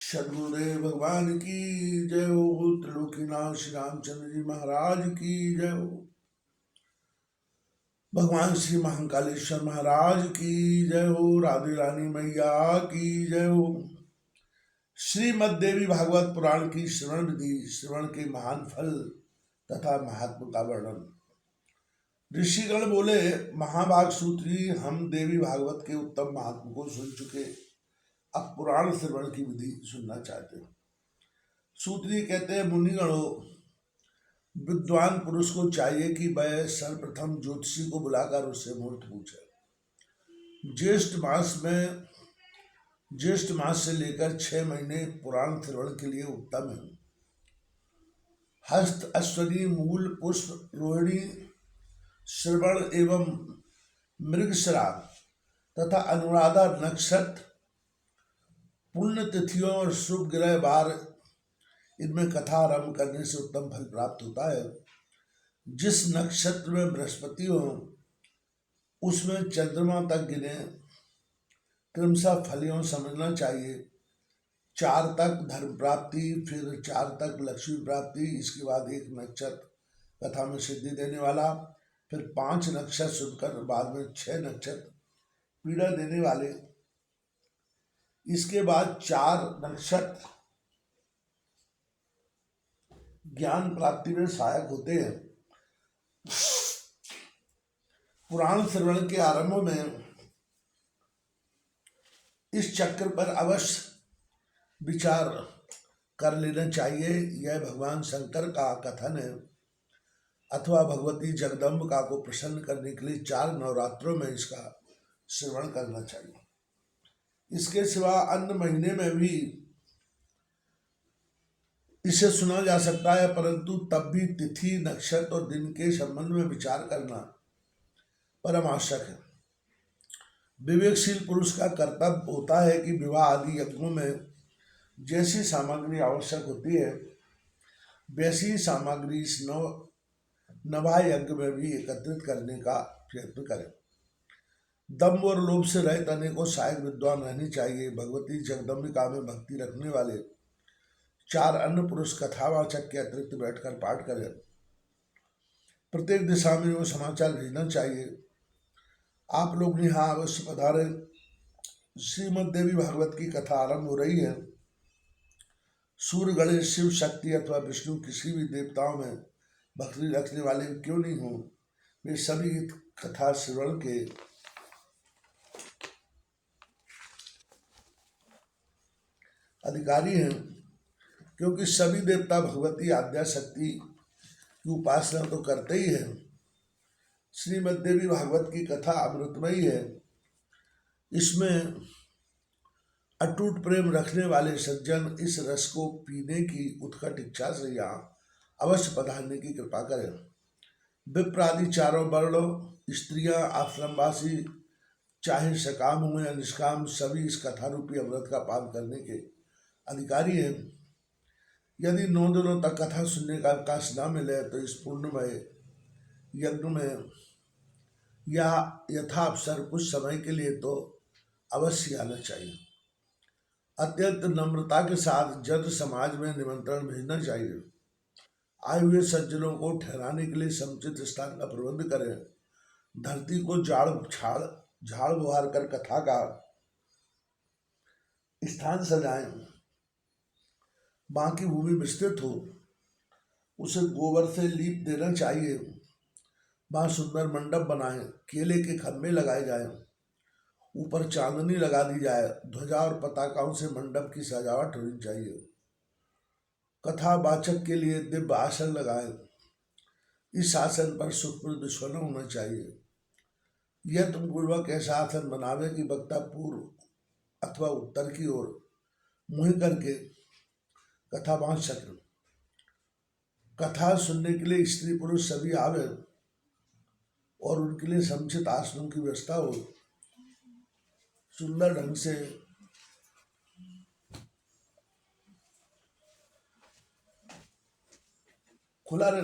सदगुरुदेव भगवान की जय हो। त्रिलोकीनाथ श्री रामचंद्र जी महाराज की जय हो। भगवान श्री महाकालेश्वर महाराज की जय हो। राधे रानी मैया की जय हो। श्रीमद देवी भागवत पुराण की श्रवण विधि, श्रवण के महान फल तथा महात्म का वर्णन। ऋषिगण बोले, महाभाग सूत्री, हम देवी भागवत के उत्तम महात्म को सुन चुके, अब पुराण श्रवण की विधि सुनना चाहते हैं। सूत्री कहते हैं, मुनिगणों, विद्वान पुरुष को चाहिए कि वह सर्वप्रथम ज्योतिषी को बुलाकर उससे मुहूर्त पूछे। ज्येष्ठ मास से लेकर 6 महीने पुराण श्रवण के लिए उत्तम है। हस्त, अश्वनी, मूल, पुष्प, रोहिणी, श्रवण एवं मृगशिरा तथा अनुराधा नक्षत्र, पुण्य तिथियों और शुभ ग्रह बार, इनमें कथा आरंभ करने से उत्तम फल प्राप्त होता है। जिस नक्षत्र में बृहस्पति हो उसमें चंद्रमा तक गिने क्रमशः फलियों समझना चाहिए। 4 तक धर्म प्राप्ति, फिर 4 तक लक्ष्मी प्राप्ति, इसके बाद 1 नक्षत्र कथा में सिद्धि देने वाला, फिर 5 नक्षत्र सुनकर बाद में 6 नक्षत्र पीड़ा देने वाले, इसके बाद 4 नक्षत्र ज्ञान प्राप्ति में सहायक होते हैं। पुराण श्रवण के आरंभ में इस चक्र पर अवश्य विचार कर लेना चाहिए। यह भगवान शंकर का कथन है अथवा भगवती जगदम्बिका को प्रसन्न करने के लिए 4 नवरात्रों में इसका श्रवण करना चाहिए। इसके सिवा अन्य महीने में भी इसे सुना जा सकता है, परंतु तब भी तिथि, नक्षत्र और दिन के संबंध में विचार करना परम आवश्यक है। विवेकशील पुरुष का कर्तव्य होता है कि विवाह आदि यज्ञों में जैसी सामग्री आवश्यक होती है वैसी सामग्री इस नभा यज्ञ में भी एकत्रित करने का प्रयत्न करें। दम्भ और लोभ से रहित अनेकों सहायक विद्वान रहने चाहिए। भगवती जगदम्बिका में भक्ति रखने वाले 4 अन्य पुरुष कथावाचक के अतिरिक्त बैठकर पाठ करें। प्रत्येक दिशा में वो समाचार भेजना चाहिए। आप लोग यहाँ अवश्य पधारे। श्रीमद देवी भागवत की कथा आरंभ हो रही है। सूर्य, गणेश, शिव, शक्ति अथवा विष्णु किसी भी देवताओं में भक्ति रखने वाले क्यों नहीं हो, वे सभी कथा श्रवण के अधिकारी हैं, क्योंकि सभी देवता भगवती आद्या शक्ति की उपासना तो करते ही हैं। श्रीमद देवी भागवत की कथा अमृतमयी है। इसमें अटूट प्रेम रखने वाले सज्जन इस रस को पीने की उत्कट इच्छा से यहाँ अवश्य पधारने की कृपा करें। विप्र आदि 4 वर्णों, स्त्रियां, आश्रमवासी, चाहे सकाम हो या निष्काम, सभी इस कथा रूपी अमृत का पान करने के अधिकारी हैं। यदि 9 दिनों तक कथा सुनने का अवकाश न मिले तो इस पूर्णमय यज्ञ में या यथा अवसर कुछ समय के लिए तो अवश्य आना चाहिए। अत्यंत नम्रता के साथ जन समाज में निमंत्रण भेजना चाहिए। आए हुए सज्जनों को ठहराने के लिए समुचित स्थान का प्रबंध करें। धरती को झाड़ बुहार कर कथा का स्थान सजाएं। बाकी भूमि विस्तृत हो, उसे गोबर से लीप देना चाहिए। वहाँ सुंदर मंडप बनाएं, केले के खम्भे लगाए जाएं, ऊपर चांदनी लगा दी जाए, ध्वजा और पताकाओं से मंडप की सजावट होनी चाहिए। कथावाचक के लिए दिव्य आसन लगाएं। इस आसन पर सुखप्रद विश्वना होना चाहिए। यत्न पूर्वक ऐसा आसन बनावे कि वक्ता पूर्व अथवा उत्तर की ओर मुँह करके कथा बांध सके। कथा सुनने के लिए स्त्री पुरुष सभी आवे और उनके लिए समुचित आसनों की व्यवस्था हो। सुंदर ढंग से खुला रहे।